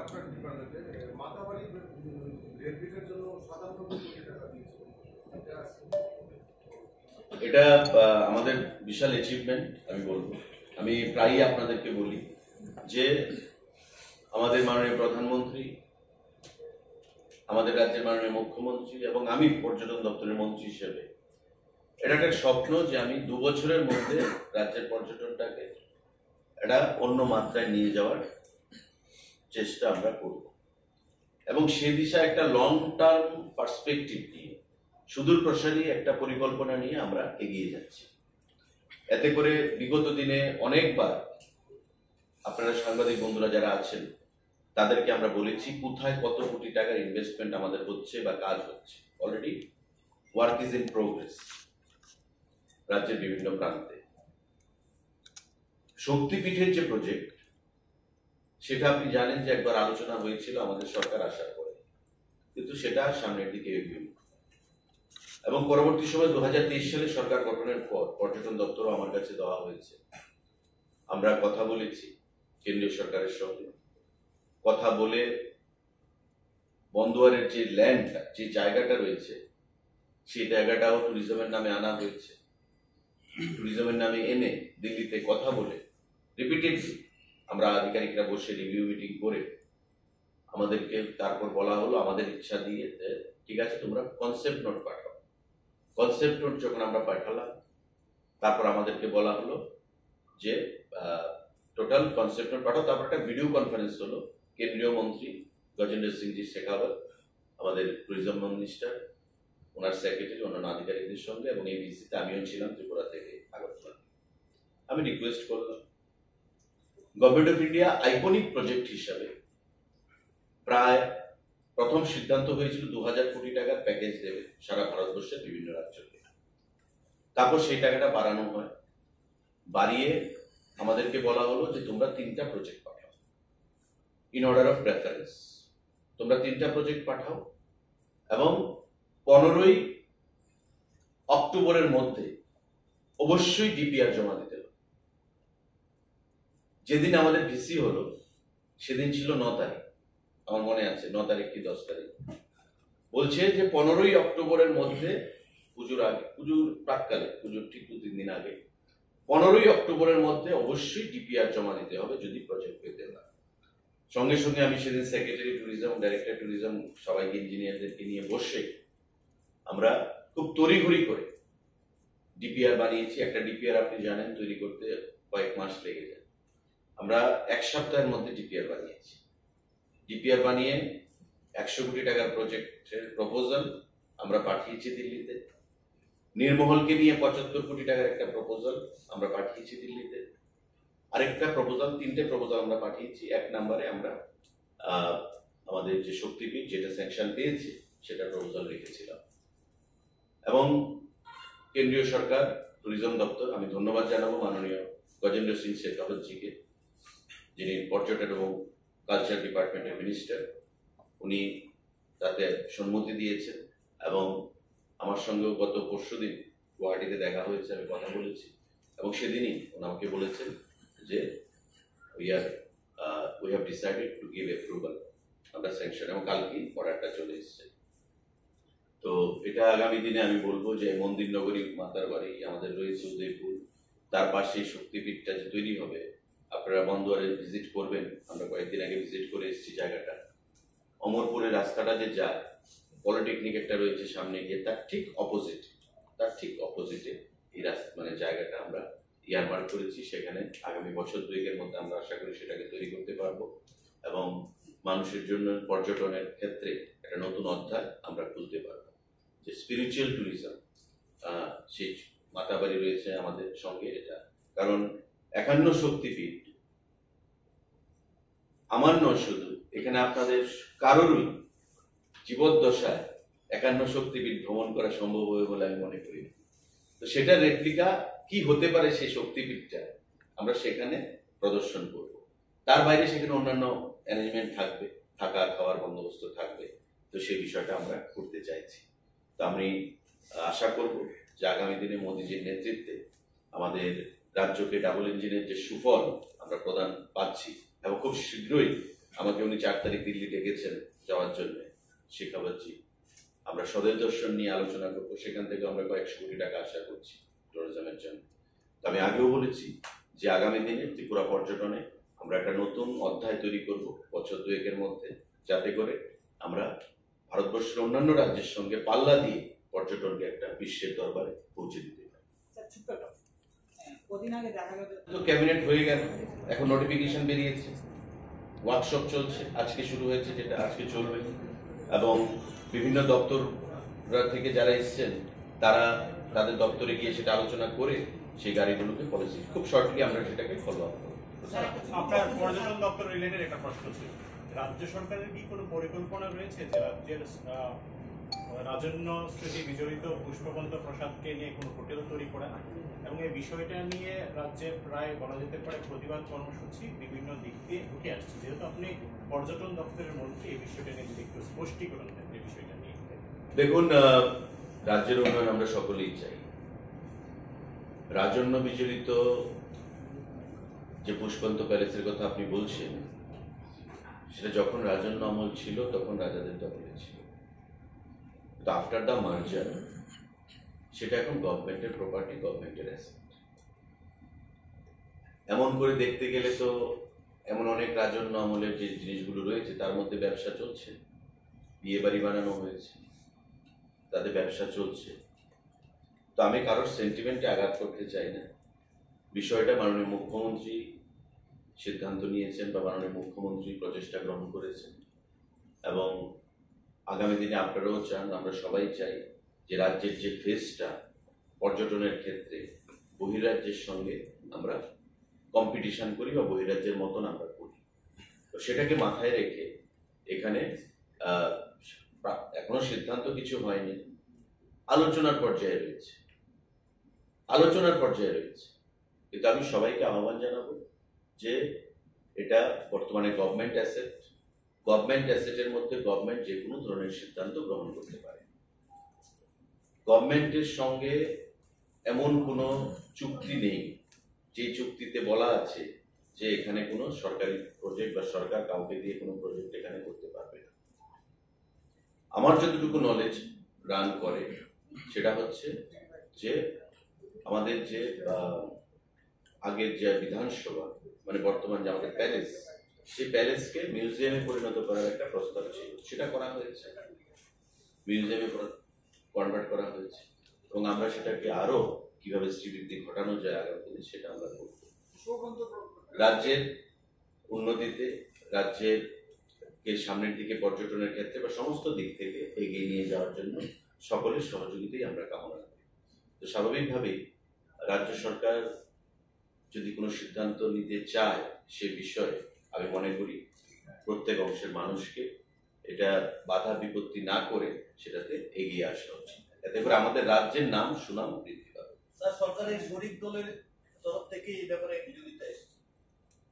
আপনার ডিপার্টমেন্টে মাতাবাড়ি রেড ব্রিগের জন্য 57 কোটি টাকা দিয়েছে। এটা আমাদের বিশাল অ্যাচিভমেন্ট আমি বলবো। আমি প্রায়ই আপনাদেরকে বলি যে আমাদের মাননীয় প্রধানমন্ত্রী, আমাদের রাজ্যের মাননীয় মুখ্যমন্ত্রী এবং আমি পর্যটন দপ্তরের মন্ত্রী হিসেবে এটা একটা স্বপ্ন যে আমি 2 বছরের মধ্যে রাজ্যের পর্যটনটাকে এটা অন্য মাত্রায় নিয়ে যাওয়ার চেষ্টা আমরা করব এবং সে দিশায় একটা লং টার্ম পার্সপেক্টিভ নিয়ে সুদূর প্রসারী একটা পরিকল্পনা নিয়ে আমরা এগিয়ে যাচ্ছি। এতে করে বিগত দিনে অনেকবার আপনারা সাংবাদিক বন্ধুরা যারা আছেন তাদেরকে আমরা বলেছি কোথায় কত কোটি টাকার ইনভেস্টমেন্ট আমাদের হচ্ছে বা কাজ হচ্ছে। Already work is in progress রাজ্যের বিভিন্ন প্রান্তে। শক্তিপীঠের যে প্রজেক্ট সেটা আপনি জানেন যে একবার আলোচনা হয়েছিল আমাদের সরকার আসার পরে, কিন্তু সেটা সামনের দিকে এগিয়ে এবং পরবর্তী সময় 2023 সালে সরকার গঠনের পর পর্যটন দপ্তরও আমার কাছে দেওয়া হয়েছে। আমরা কথা বলেছি কেন্দ্রীয় সরকারের সঙ্গে, কথা বলে বন্দোয়ারের যে ল্যান্ডটা, যে জায়গাটা রয়েছে সেই জায়গাটাও ট্যুরিজমের নামে আনা হয়েছে। ট্যুরিজমের নামে এনে দিল্লিতে কথা বলে রিপিটেডলি আমরা আধিকারিকরা বসে রিভিউ মিটিং করে আমাদেরকে তারপর বলা হলো, আমাদের ইচ্ছা দিয়ে ঠিক আছে তোমরা কনসেপ্ট নোট পাঠাও। কনসেপ্ট নোট যখন আমরা পাঠালাম তারপর আমাদেরকে বলা হলো যে টোটাল কনসেপ্ট নোট পাঠাও। তারপর একটা ভিডিও কনফারেন্স হলো কেন্দ্রীয় মন্ত্রী গজেন্দ্র সিং জি শেখাওয়াত, আমাদের ট্যুরিজম মিনিস্টার, ওনার সেক্রেটারি, অন্যান্য আধিকারিকদের সঙ্গে এবং এই ভিসিতে আমিও ছিলাম ত্রিপুরা থেকে আগরতলা। আমি রিকোয়েস্ট করলাম government of India iconic project হিসাবে প্রায় প্রথম সিদ্ধান্ত হয়েছিল 2000 কোটি টাকার প্যাকেজ দেবে সারা ভারতবর্ষের বিভিন্ন রাজ্যকে। তারপর সেই টাকাটা বাড়ানো হয়, বাড়িয়ে আমাদেরকে বলা হলো যে তোমরা 3টা project Pathao in order of preference. তোমরা 3টা প্রজেক্ট পাঠাও এবং 15ই অক্টোবরের মধ্যে অবশ্যই ডিপিআর জমা দিতে হবে। যেদিন আমাদের ভিসি হলো সেদিন ছিল 9 তারিখ, আমার মনে আছে 9 তারিখ কি 10 তারিখ। বলছে যে 15ই অক্টোবরের মধ্যে, পুজোর আগে, পুজোর প্রাককালে, পুজোর ঠিক 2-3 দিন আগে 15ই অক্টোবরের মধ্যে অবশ্যই ডিপিআর জমা দিতে হবে যদি প্রজেক্ট পেতে না। সঙ্গে সঙ্গে আমি সেদিন সেক্রেটারি ট্যুরিজম, ডাইরেক্টর ট্যুরিজম সবাইকে, ইঞ্জিনিয়ারদেরকে নিয়ে বসে আমরা খুব তড়িঘড়ি করে ডিপিআর বানিয়েছি। একটা ডিপিআর আপনি জানেন তৈরি করতে কয়েক মাস লেগে যায়। আমরা 1 সপ্তাহের মধ্যে ডিপিআর বানিয়েছি। ডিপিআর বানিয়ে 100 কোটি টাকার প্রজেক্টের প্রপোজাল আমরা পাঠিয়েছি দিল্লিতে। নির্মহলকে নিয়ে 75 কোটি টাকার একটা প্রপোজাল আমরা পাঠিয়েছি দিল্লিতে। আরেকটা প্রপোজাল, 3টে প্রপোজাল আমরা পাঠিয়েছি। 1 নম্বরে আমরা আমাদের যে শক্তিপীঠ যেটা স্যাংশন পেয়েছে সেটা প্রপোজাল রেখেছিলাম এবং কেন্দ্রীয় সরকার ট্যুরিজম দপ্তর, আমি ধন্যবাদ জানাবো মাননীয় গজেন্দ্র সিং শেখাওয়াত জিকে, যিনি পর্যটন এবং কালচার ডিপার্টমেন্টের মিনিস্টার। উনি তাতে সম্মতি দিয়েছেন এবং আমার সঙ্গেও গত পরশুদিন গুয়াহাটিতে দেখা হয়েছে, আমি কথা বলেছি এবং সেদিনই উনি আমাকে বলেছেন যে we have decided to give approval, আমরা স্যাংশন, এবং কালকেই অর্ডারটা চলে এসছে। তো এটা আগামী দিনে আমি বলবো যে মন্দির নগরী মাতার বাড়ি আমাদের রয়েছে উদয়পুর, তার পাশে শক্তিপীঠটা যে তৈরি হবে, আপনারা বন্দোয়ারে ভিজিট করবেন। আমরা কয়েকদিন আগে ভিজিট করে এসেছি জায়গাটা। অমরপুরের রাস্তাটা যে যায়, পলিটেকনিক একটা রয়েছে সামনে গিয়ে, তার ঠিক অপোজিটে এই রাস্তা মানে জায়গাটা আমরা ইয়ারমার্ক করেছি। সেখানে আগামী বছর 2-এর মধ্যে আমরা আশা করি সেটাকে তৈরি করতে পারবো এবং মানুষের জন্য পর্যটনের ক্ষেত্রে একটা নতুন অধ্যায় আমরা খুলতে পারবো। যে স্পিরিচুয়াল ট্যুরিজম, সেই মাতাবাড়ি রয়েছে আমাদের সঙ্গে, এটা কারণ 51 শক্তিপীঠ আমার নয় শুধু, এখানে আপনাদের কারোরই জীবদ্দশায় 51 শক্তিপীঠ ভ্রমণ করা সম্ভব হবে বলে আমি মনে করি। তো সেটা রেপ্লিকা কি হতে পারে সেই শক্তিপীঠটা আমরা সেখানে প্রদর্শন করব। তার বাইরে সেখানে অন্যান্য অ্যারেঞ্জমেন্ট থাকবে, থাকা খাওয়ার বন্দোবস্ত থাকবে। তো সেই বিষয়টা আমরা করতে চাইছি। তো আমি আশা করব যে আগামী দিনে মোদীজির নেতৃত্বে আমাদের রাজ্যকে ডাবল ইঞ্জিনের যে সুফল আমরা প্রদান পাচ্ছি এবং খুব শীঘ্রই আমাকে উনি 4 তারিখ দিল্লি ডেকেছেন যাওয়ার জন্য শেখাবাচ্ছি। আমরা স্বদেশ দর্শন নিয়ে আলোচনা করবো, সেখান থেকে আমরা কয়েকশো কোটি টাকা আশা করছি ট্যুরিজমের জন্য। তো আমি আগেও বলেছি যে আগামী দিনে ত্রিপুরা পর্যটনে আমরা একটা নতুন অধ্যায় তৈরি করব বছর 2-1-এর মধ্যে, যাতে করে আমরা ভারতবর্ষের অন্যান্য রাজ্যের সঙ্গে পাল্লা দিয়ে পর্যটনকে একটা বিশ্বের দরবারে পৌঁছে দিতে পারি। কদিন আগে দেখা গেল তো ক্যাবিনেট হয়ে গেল, এখন নোটিফিকেশন বেরিয়েছে, ওয়ার্কশপ চলছে, আজকে শুরু হয়েছে, যেটা আজকে চলবে, এবং বিভিন্ন দপ্তর থেকে যারা এসছেন তারা তাদের দপ্তরে গিয়ে সেটা আলোচনা করে সেই গাড়িগুলোকে পলিসি খুব শর্টলি আমরা সেটাকে ফলো আপ করবো। আপনার পর্যটন দপ্তর রিলেটেড একটা প্রশ্ন ছিল, রাজ্য সরকারের কি কোনো পরিকল্পনা রয়েছে যে রাজ্যের রাজন্য স্মৃতি বিজড়িত পুষ্পবন্ত প্রসাদকে নিয়ে কোনো হোটেল তৈরি করা, এবং এই বিষয়টা নিয়ে রাজ্যে প্রায় বলা যেতে পারে প্রতিবাদ কর্মসূচি বিভিন্ন দিক দিয়ে উঠে আসছে, যেহেতু আপনি পর্যটন দপ্তরের মধ্যে এই বিষয়টা নিয়ে যদি একটু স্পষ্টীকরণ দেন এই বিষয়টা নিয়ে। দেখুন, রাজ্যের উন্নয়ন আমরা সকলেই চাই। রাজন্য বিজড়িত যে পুষ্পবন্ত প্যালেসের কথা আপনি বলছেন, সেটা যখন রাজন্য আমল ছিল তখন রাজাদের দখলে ছিল, তো আফটার দ্য মার্জার সেটা এখন গভর্নমেন্টের প্রপার্টি, গভর্নমেন্টের অ্যাসেট। এমন করে দেখতে গেলে তো এমন অনেক রাজন্য আমলের যে জিনিসগুলো রয়েছে তার মধ্যে ব্যবসা চলছে, বিয়ে বাড়ি বানানো হয়েছে, তাদের ব্যবসা চলছে। তো আমি কারোর সেন্টিমেন্টে আঘাত করতে চাই না। বিষয়টা মাননীয় মুখ্যমন্ত্রী সিদ্ধান্ত নিয়েছেন বা মাননীয় মুখ্যমন্ত্রী প্রচেষ্টা গ্রহণ করেছেন, এবং আগামী দিনে আপনারাও চান, আমরা সবাই চাই যে রাজ্যের যে ফেসটা পর্যটনের ক্ষেত্রে বহিরাজ্যের সঙ্গে আমরা কম্পিটিশন করি বা বহিরাজ্যের মতন আমরা করি। তো সেটাকে মাথায় রেখে এখানে এখনো সিদ্ধান্ত কিছু হয়নি, আলোচনার পর্যায়ে রয়েছে, কিন্তু আমি সবাইকে আহ্বান জানাবো যে এটা বর্তমানে গভর্নমেন্ট অ্যাসেটের মধ্যে গভর্নমেন্ট যে কোনো ধরনের সিদ্ধান্ত গ্রহণ করতে পারে। গভর্নমেন্টের সঙ্গে এমন কোনো চুক্তি নেই যে চুক্তিতে বলা আছে যে এখানে কোনো সরকারি প্রজেক্ট বা সরকার কাউকে দিয়ে কোনো প্রজেক্ট এখানে করতে পারবে না। আমার যতটুকু নলেজ রান করে সেটা হচ্ছে যে আমাদের যে আগের যে বিধানসভা, মানে বর্তমান যে আমাদের প্যালেস, সেই প্যালেসকে মিউজিয়ামে পরিণত করার একটা প্রস্তাব ছিল, সেটা করা হয়েছে, মিউজিয়ামে কনভার্ট করা হয়েছে, এবং আমরা সেটাকে আরো কিভাবে শ্রীবৃদ্ধি ঘটানো যায় আগামী দিনে সেটা আমরা করব। রাজ্যের উন্নতিতে, রাজ্যের সামনের দিকে পর্যটনের ক্ষেত্রে বা সমস্ত দিক থেকে এগিয়ে নিয়ে যাওয়ার জন্য সকলের সহযোগিতাই আমরা কামনা করি। তো স্বাভাবিকভাবেই রাজ্য সরকার যদি কোনো সিদ্ধান্ত নিতে চায় সে বিষয়ে আমি মনে করি প্রত্যেক অংশের মানুষকে এটা বাধা বিপত্তি না করে সেটাতে এগিয়ে আসা উচিত, এতে করে আমাদের রাজ্যের নাম সুনাম বৃদ্ধি পাবে। স্যার, সরকারের শরিক দলের তরফ থেকে এই ব্যাপারে বিরোধিতা এসেছে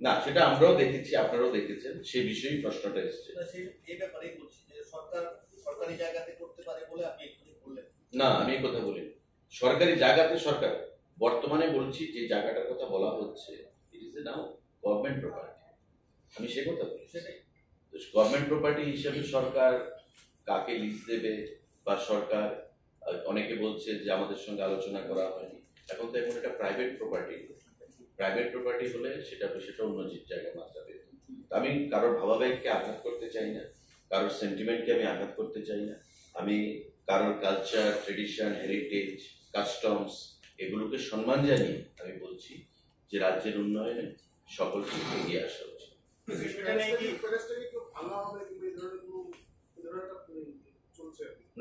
না, সেটা আমরাও দেখেছি, আপনারাও দেখেছেন, সেই বিষয়েই প্রশ্নটা এসেছে। এই ব্যাপারেই বলছি যে সরকার সরকারি জায়গাতে করতে পারে বলে আপনি এক্ষুনি বললেন। না, আমি এই কথা বলিনি। সরকারি জায়গাতে সরকার, বর্তমানে বলছি যে জায়গাটার কথা বলা হচ্ছে, it is now government property, আমি সে কথা বলি। সেটাই গভর্নমেন্ট প্রপার্টি হিসেবে সরকার কাকে লিজ দেবে বা সরকার, অনেকে বলছে যে আমাদের সঙ্গে আলোচনা করা হয়নি, এখন তো এখন এটা প্রাইভেট প্রপার্টি হলে সেটা অন্য জায়গায় মাত্রা পেত। আমি কারোর ভাবাবেগকে আঘাত করতে চাই না, কারোর সেন্টিমেন্টকে আমি আঘাত করতে চাই না, আমি কারোর কালচার, ট্রেডিশন, হেরিটেজ, কাস্টমস এগুলোকে সম্মান জানিয়ে আমি বলছি যে রাজ্যের উন্নয়নে সকলকে এগিয়ে আসা উচিত।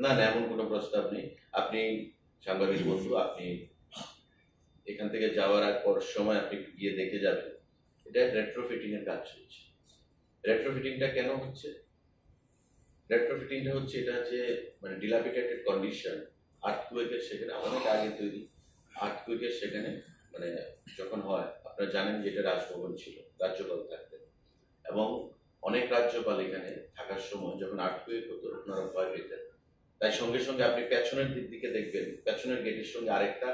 না, এমন কোনো প্রস্তাব নেই। আপনি সাংবাদিক বন্ধু, আপনি এখান থেকে যাওয়ার আগ পর সময় আপনি গিয়ে দেখে যাবেন, এটা রেট্রোফিটিং এর কাজ চলছে। রেট্রোফিটিংটা কেন হচ্ছে? রেট্রোফিটিংটা হচ্ছে এটা যে মানে ডিলাপিটেটেড কন্ডিশন, আর্থকুয়েকের সেখানে অনেক আগে তৈরি, আর্থকুয়েকের সেখানে মানে যখন হয়, আপনারা জানেন যে এটা রাজভবন ছিল, রাজ্যপাল থাকতেন, এবং অনেক রাজ্যপাল এখানে থাকার সময় যখন আর্থকুয়েক হতো ওনারা ভয় পেতেন, তাই সঙ্গে সঙ্গে আপনি পেছনের দিকে দেখবেন, পেছনের গেটের সঙ্গে আরেকটা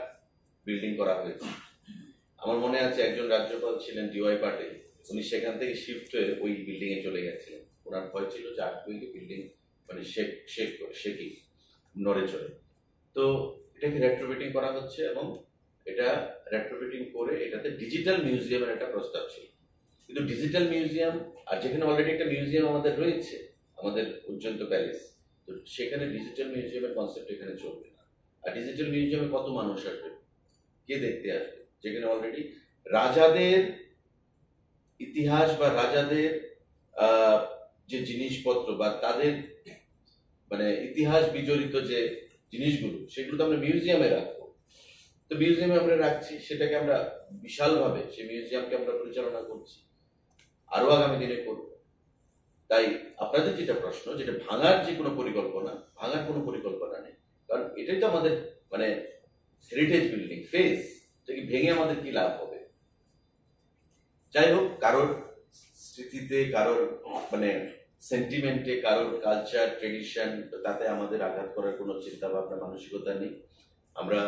বিল্ডিং করা হয়েছে। আমার মনে আছে একজন রাজ্যপাল ছিলেন ডিওয়াই পাটিল, উনি সেখান থেকে শিফট হয়ে ওই বিল্ডিং এ চলে গেছিলেন। ওনার ভয় ছিল যে আর্থকুইকে বিল্ডিং মানে শেকি নড়ে চড়ে। তো এটাকে রেট্রোফিটিং করা হচ্ছে এবং এটা রেট্রোফিটিং করে এটাতে ডিজিটাল মিউজিয়ামের একটা প্রস্তাব ছিল। কিন্তু ডিজিটাল মিউজিয়াম, আর যেখানে অলরেডি একটা মিউজিয়াম আমাদের রয়েছে, আমাদের উজ্জন্ত প্যালেস, তো সেখানে ডিজিটাল মিউজিয়ামের কনসেপ্ট এখানে চলবে না। আর ডিজিটাল মিউজিয়ামে কত মানুষ আসবে, কে দেখতে আসবে, যেখানে অলরেডি রাজাদের ইতিহাস বা রাজাদের যে জিনিসপত্র বা তাদের মানে ইতিহাস বিজড়িত যে জিনিসগুলো, সেগুলো তো আমরা মিউজিয়ামে রাখবো। তো মিউজিয়ামে আমরা রাখছি, সেটাকে আমরা বিশালভাবে সেই মিউজিয়ামকে আমরা পরিচালনা করছি, আরো আগামী দিনে করব। তাই আপনাদের যেটা প্রশ্ন, যেটা ভাঙার যে কোনো পরিকল্পনা, ভাঙার কোনো পরিকল্পনা নেই, কারণ এটাই তো আমাদের মানে হেরিটেজ বিল্ডিং ফেস, এটাকে ভেঙে আমাদের কি লাভ হবে? যাই হোক, কারোর স্মৃতিতে, কারোর মানে সেন্টিমেন্টে, কারোর কালচার ট্রেডিশন, তাতে আমাদের আঘাত করার কোনো চিন্তা ভাবনা মানসিকতা নেই। আমরা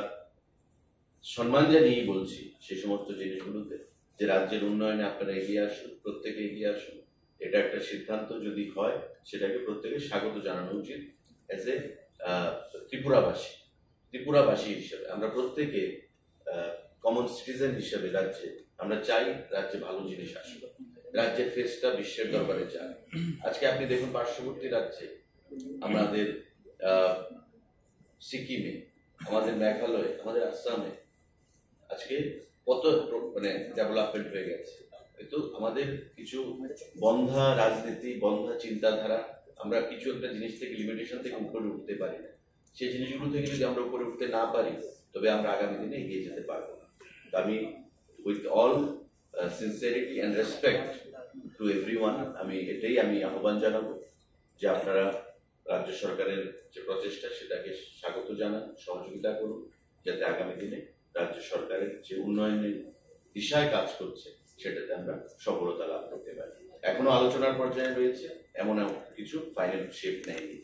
সম্মান জানিয়েই বলছি সেই সমস্ত জিনিসগুলোতে যে রাজ্যের উন্নয়নে আপনারা এগিয়ে আসুন, প্রত্যেকে এগিয়ে আসুন। এটা একটা সিদ্ধান্ত যদি হয়, সেটাকে প্রত্যেকে স্বাগত জানানো উচিত। এজ এ ত্রিপুরাবাসী হিসেবে আমরা প্রত্যেকে কমন সিটিজেন হিসেবে রাজ্যে আমরা চাই রাজ্যে ভালো জিনিস আসুক, রাজ্যের ফেসটা বিশ্বের দরবারে যায়। আজকে আপনি দেখুন পার্শ্ববর্তী রাজ্যে, আমাদের সিকিমে, আমাদের মেঘালয়ে, আমাদের আসামে আজকে কত মানে ডেভেলপমেন্ট হয়ে গেছে। কিন্তু আমাদের কিছু বন্ধা রাজনীতি, বন্ধা চিন্তাধারা, আমরা কিছু একটা জিনিস থেকে, লিমিটেশন থেকে উপরে উঠতে পারি না। সেই জিনিসগুলো থেকে যদি আমরা উপরে উঠতে না পারি, তবে আমরা আগামী দিনে এগিয়ে যেতে পারবো না। আমি with all sincerity and respect to everyone, আমি আহ্বান জানাবো যে আপনারা রাজ্য সরকারের যে প্রচেষ্টা, সেটাকে স্বাগত জানান, সহযোগিতা করুন, যাতে আগামী দিনে রাজ্য সরকারের যে উন্নয়নের দিশায় কাজ করছে, সেটাতে আমরা সফলতা লাভ করতে পারি। এখনো আলোচনার পর্যায়ে রয়েছে, এমন কিছু ফাইনাল শেপ নেয়নি।